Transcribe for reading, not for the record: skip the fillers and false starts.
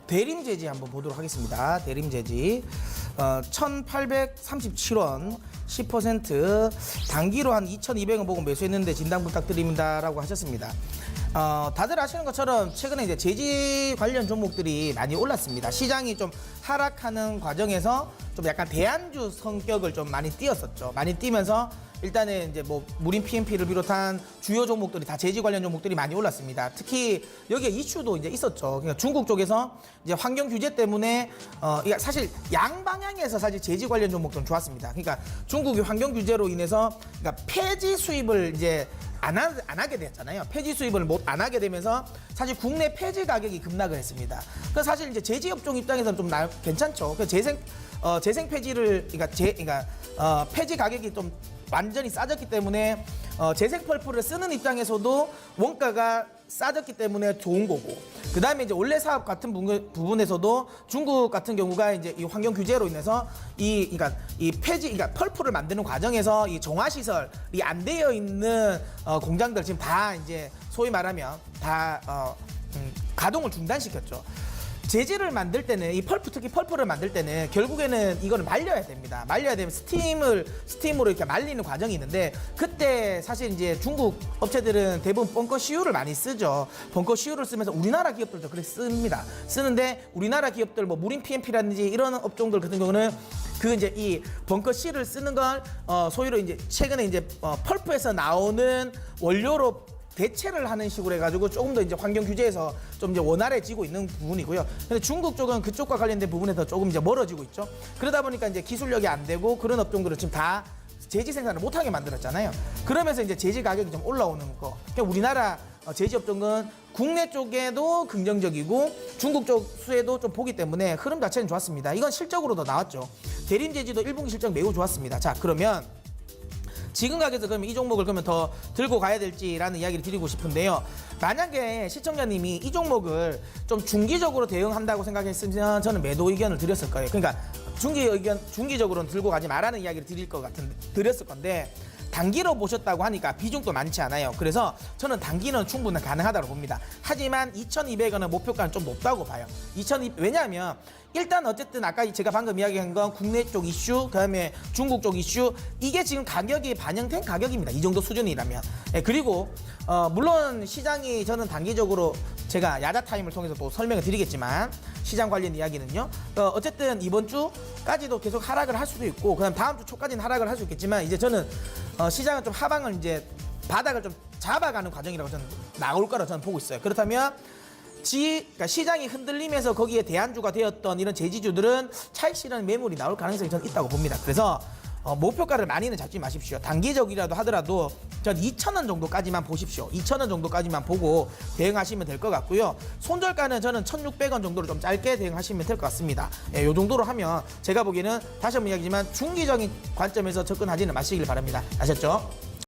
대림제지 한번 보도록 하겠습니다. 대림제지 1837원 10% 단기로 한 2200원 보고 매수했는데 진당 부탁드립니다라고 하셨습니다. 다들 아시는 것처럼 최근에 이제 제지 관련 종목들이 많이 올랐습니다. 시장이 좀 하락하는 과정에서 좀 약간 대안주 성격을 좀 많이 띄었었죠. 많이 띄면서 일단은 이제 뭐 무림 PMP를 비롯한 주요 종목들이 다 제지 관련 종목들이 많이 올랐습니다. 특히 여기에 이슈도 이제 있었죠. 그러니까 중국 쪽에서 이제 환경 규제 때문에 이게 사실 양방향에서 사실 제지 관련 종목들은 좋았습니다. 그러니까 중국이 환경 규제로 인해서 그러니까 폐지 수입을 이제 안 하게 됐잖아요. 폐지 수입을 안 하게 되면서 사실 국내 폐지 가격이 급락을 했습니다. 그래서 사실 이제 제지 업종 입장에서는 좀 괜찮죠. 그 재생 폐지를 그러니까 폐지 가격이 좀 완전히 싸졌기 때문에 재생 펄프를 쓰는 입장에서도 원가가 싸졌기 때문에 좋은 거고, 그 다음에 이제 원래 사업 같은 부분에서도 중국 같은 경우가 이제 이 환경 규제로 인해서 그러니까 이 폐지, 그러니까 펄프를 만드는 과정에서 이 정화 시설이 안 되어 있는 공장들 지금 다 이제 소위 말하면 다 가동을 중단시켰죠. 제지를 만들 때는 이 펄프, 특히 펄프를 만들 때는 결국에는 이거를 말려야 됩니다. 말려야 되면 스팀으로 이렇게 말리는 과정이 있는데, 그때 사실 이제 중국 업체들은 대부분 벙커CU를 많이 쓰죠. 벙커CU를 쓰면서 우리나라 기업들도 그렇게 씁니다. 쓰는데 우리나라 기업들 뭐 무림 PMP라든지 이런 업종들 같은 경우는 그 이제 이 벙커CU를 쓰는 걸 소위로 이제 최근에 이제 펄프에서 나오는 원료로 대체를 하는 식으로 해가지고 조금 더 이제 환경 규제에서 좀 이제 원활해지고 있는 부분이고요. 근데 중국 쪽은 그쪽과 관련된 부분에서 조금 이제 멀어지고 있죠. 그러다 보니까 이제 기술력이 안 되고 그런 업종들은 지금 다 제지 생산을 못하게 만들었잖아요. 그러면서 이제 제지 가격이 좀 올라오는 거. 그러니까 우리나라 제지 업종은 국내 쪽에도 긍정적이고 중국 쪽 수에도 좀 보기 때문에 흐름 자체는 좋았습니다. 이건 실적으로도 나왔죠. 대림제지도 1분기 실적 매우 좋았습니다. 자, 그러면 지금 가격에서 그러면 이 종목을 그러면 더 들고 가야 될지라는 이야기를 드리고 싶은데요. 만약에 시청자님이 이 종목을 좀 중기적으로 대응한다고 생각했으면 저는 매도 의견을 드렸을 거예요. 그러니까 중기적으로는 들고 가지 말라는 이야기를 드렸을 건데, 단기로 보셨다고 하니까 비중도 많지 않아요. 그래서 저는 단기는 충분히 가능하다고 봅니다. 하지만 2,200원은 목표가는 좀 높다고 봐요. 왜냐하면 일단 어쨌든 아까 제가 방금 이야기한 건 국내 쪽 이슈, 그다음에 중국 쪽 이슈, 이게 지금 가격이 반영된 가격입니다. 이 정도 수준이라면. 그리고 물론 시장이, 저는 단기적으로 제가 야자 타임을 통해서 또 설명을 드리겠지만 시장 관련 이야기는요. 어쨌든 이번 주까지도 계속 하락을 할 수도 있고, 그다음 다음 주 초까지는 하락을 할 수 있겠지만, 이제 저는 시장은 좀 하방을 이제 바닥을 좀 잡아가는 과정이라고 저는 나올 거라고 저는 보고 있어요. 그렇다면 그러니까 시장이 흔들리면서 거기에 대안주가 되었던 이런 제지주들은 차익 실현 매물이 나올 가능성이 저는 있다고 봅니다. 그래서 목표가를 많이는 잡지 마십시오. 단기적이라도 하더라도 전 2,000원 정도까지만 보십시오. 2,000원 정도까지만 보고 대응하시면 될 것 같고요. 손절가는 저는 1,600원 정도로 좀 짧게 대응하시면 될 것 같습니다. 이 정도로 하면 제가 보기에는 다시 한번 이야기지만 중기적인 관점에서 접근하지는 마시길 바랍니다. 아셨죠?